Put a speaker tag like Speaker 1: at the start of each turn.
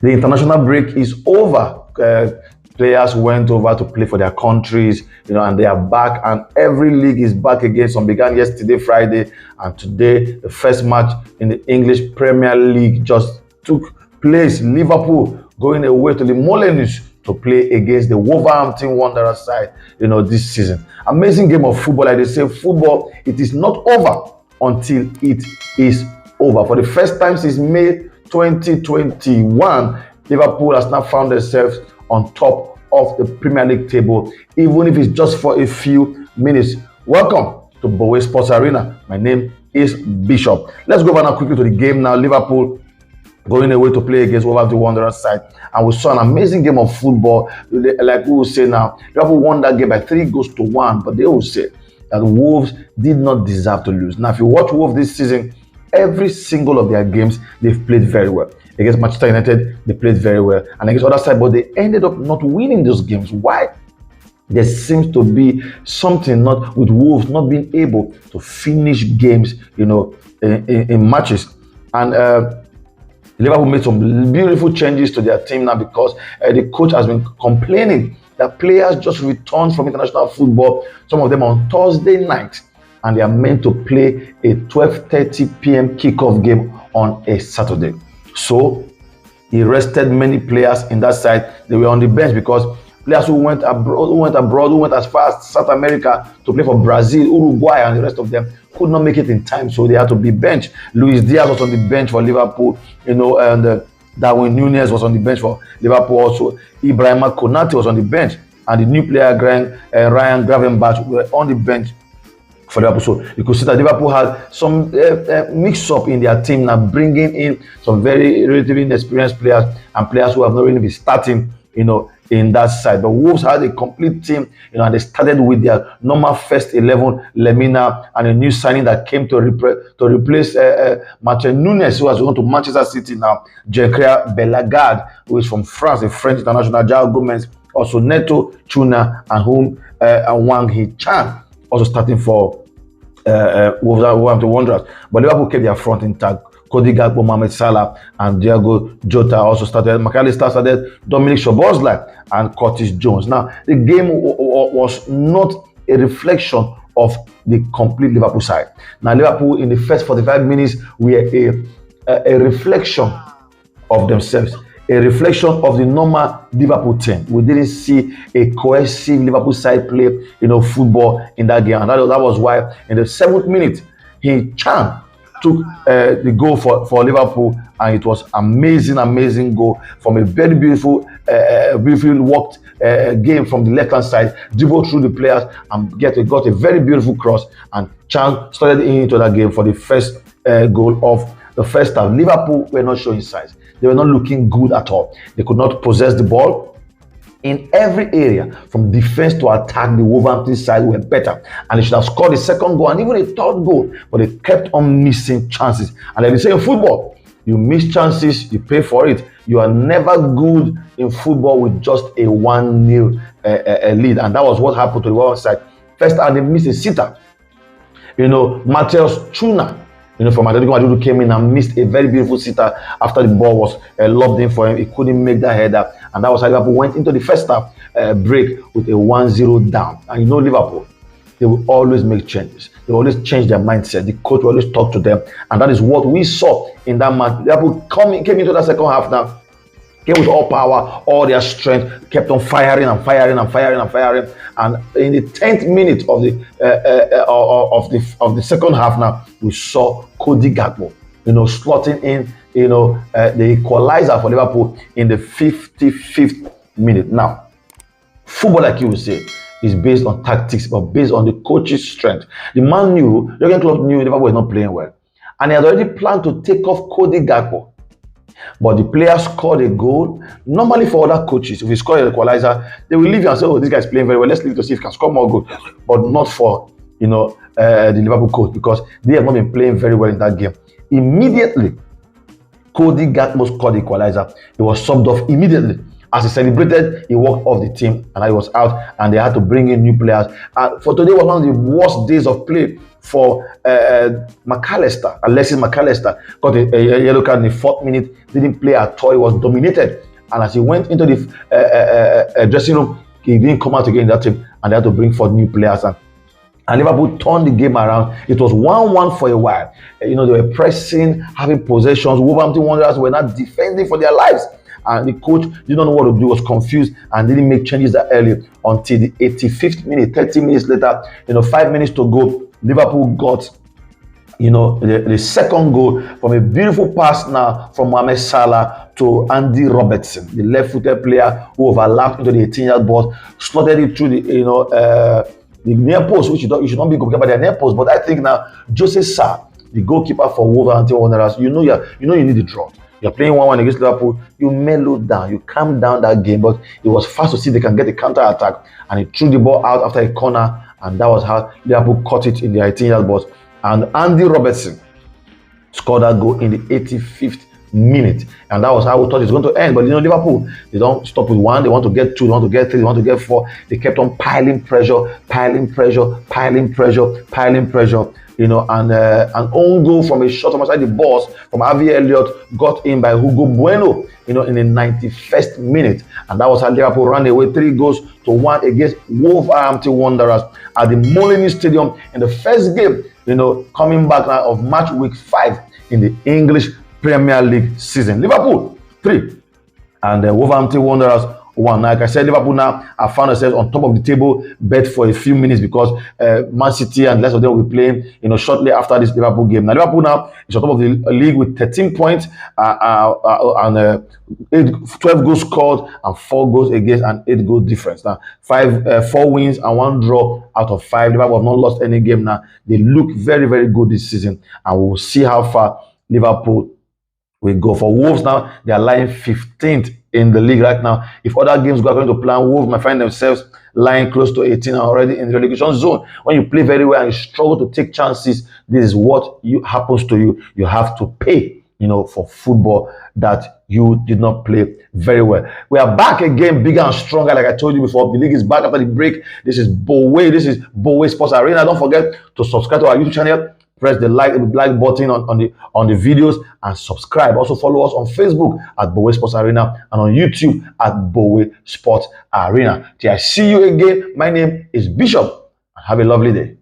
Speaker 1: The international break is over. Players went over to play for their countries, and they are back, and every league is back again. Some began yesterday, Friday, and today the first match in the English Premier League just took place. Liverpool going away to the Molineux to play against the Wolverhampton Wanderers side, this season. Amazing game of football. Like they say, football, it is not over until it is over. For the first time since May 2021, Liverpool has now found themselves on top of the Premier League table, even if it's just for a few minutes. Welcome to Bowe Sports Arena. My name is Bishop. Let's go back now quickly to the game now. Liverpool going away to play against Wolverhampton Wanderers side, and we saw an amazing game of football. Like we will say now, Liverpool won that game by 3-1, but they will say that Wolves did not deserve to lose. Now, if you watch Wolves this season, every single of their games, they've played very well. Against Manchester United, they played very well. And against other side, but they ended up not winning those games. Why? There seems to be something not with Wolves not being able to finish games, in matches. And Liverpool made some beautiful changes to their team now, because the coach has been complaining that players just returned from international football, some of them on Thursday night, and they are meant to play a 12:30 p.m. kickoff game on a Saturday. So he rested many players in that side. They were on the bench because players who went abroad, who went as far as South America to play for Brazil, Uruguay, and the rest of them could not make it in time, so they had to be benched. Luis Diaz was on the bench for Liverpool, and Darwin Núñez was on the bench for Liverpool also. Ibrahima Konate was on the bench, and the new player Ryan Gravenberch were on the bench for Liverpool. So you could see that Liverpool had some mix-up in their team now, bringing in some very relatively inexperienced players and players who have not really been starting, in that side. But Wolves had a complete team, and they started with their normal first 11, Lemina, and a new signing that came to replace Martin Núñez, who has gone to Manchester City now, Jean-Claire Bellegarde, who is from France, a French international, João Gomez, also Neto, Chuna, and Hwang Hee-chan, also starting for Wolverhampton Wanderers. But Liverpool kept their front intact. Cody Gakpo, Mohamed Salah, and Diego Jota also started. McAllister started. Dominic Szoboszlai and Curtis Jones. Now, the game was not a reflection of the complete Liverpool side. Now, Liverpool in the first 45 minutes were a reflection of themselves, a reflection of the normal Liverpool team. We didn't see a cohesive Liverpool side play, football in that game, and that was why in the 7th minute, Hee-chan took the goal for Liverpool, and it was amazing goal from a very beautifully worked game from the left hand side, dribbled through the players and got a very beautiful cross, and Chan started into that game for the first goal of the first half. Liverpool were not showing signs. They were not looking good at all. They could not possess the ball. In every area, from defense to attack, the Wolverhampton side were better, and they should have scored a second goal and even a third goal, but they kept on missing chances. And like they say in football, you miss chances, you pay for it. You are never good in football with just a 1-0 lead, and that was what happened to the Wolverhampton side. First half, they missed a sitter. Matheus Cunha, from Atletico Madrid, who came in and missed a very beautiful sitter after the ball was lobbed in for him. He couldn't make that header, and that was how Liverpool went into the first half break with a 1-0 down. And Liverpool, they will always make changes. They will always change their mindset. The coach will always talk to them, and that is what we saw in that match. Liverpool came into that second half now, came with all power, all their strength, kept on firing, and in the 10th minute of the second half now, we saw Cody Gakpo, slotting in, the equaliser for Liverpool in the 55th minute. Now, football, like you would say, is based on tactics, but based on the coach's strength. The man Jurgen Klopp knew Liverpool was not playing well, and he had already planned to take off Cody Gakpo. But the player scored a goal. Normally for other coaches, if you score an equalizer, they will leave you and say, "Oh, this guy's playing very well. Let's leave it to see if he can score more goals." But not for the Liverpool coach, because they have not been playing very well in that game. Immediately, Cody Gakpo scored the equalizer. He was subbed off immediately. As he celebrated, he walked off the team, and he was out, and they had to bring in new players. And for today was one of the worst days of play for Alexis McAllister. Got a yellow card in the 4th minute, didn't play at all, he was dominated. And as he went into the dressing room, he didn't come out again in that team, and they had to bring forth new players. And Liverpool turned the game around. It was 1-1 for a while. They were pressing, having possessions. Wolverhampton Wanderers were not defending for their lives. And the coach didn't know what to do, was confused, and didn't make changes that early until the 85th minute. 30 minutes later, 5 minutes to go, Liverpool got the second goal from a beautiful pass now from Mohamed Salah to Andy Robertson, the left-footed player who overlapped into the 18-yard box, slotted it through the near post, which you should not be goalkeeper by the near post. But I think now Jose Sa, the goalkeeper for Wolverhampton Wanderers, you need the draw. You're playing 1-1 against Liverpool. You mellow down, you calm down that game. But it was fast to see they can get a counter attack, and he threw the ball out after a corner, and that was how Liverpool caught it in the 18-yard box. And Andy Robertson scored that goal in the 85th minute, and that was how we thought it was going to end. But Liverpool, they don't stop with 1, they want to get 2, they want to get 3, they want to get 4. They kept on piling pressure, and an own goal from a shot from outside the box from Harvey Elliott got in by Hugo Bueno, in the 91st minute, and that was how Liverpool ran away 3-1 against Wolverhampton Wanderers at the Molineux Stadium in the first game, coming back now of match week 5 in the English Premier League season. Liverpool 3 and Wolverhampton Wanderers 1. Like I said, Liverpool now have found themselves on top of the table, bet for a few minutes because Man City and the rest of them will be playing, shortly after this Liverpool game. Now Liverpool now is on top of the league with 13 points and 12 goals scored and 4 goals against and 8 goal difference. Now 4 wins and 1 draw out of 5. Liverpool have not lost any game now. They look very, very good this season, and we will see how far Liverpool will go. For Wolves now, they are lying 15th in the league right now. If other games go according to plan, Wolves might find themselves lying close to 18 and already in the relegation zone. When you play very well and you struggle to take chances, this is what happens to you. You have to pay, for football that you did not play very well. We are back again, bigger and stronger, like I told you before. The league is back after the break. This is Bowe Sports Arena. Don't forget to subscribe to our YouTube channel. Press the like button on the videos and subscribe. Also follow us on Facebook at Bowe Sports Arena and on YouTube at Bowe Sports Arena. Till I see you again, my name is Bishop, and have a lovely day.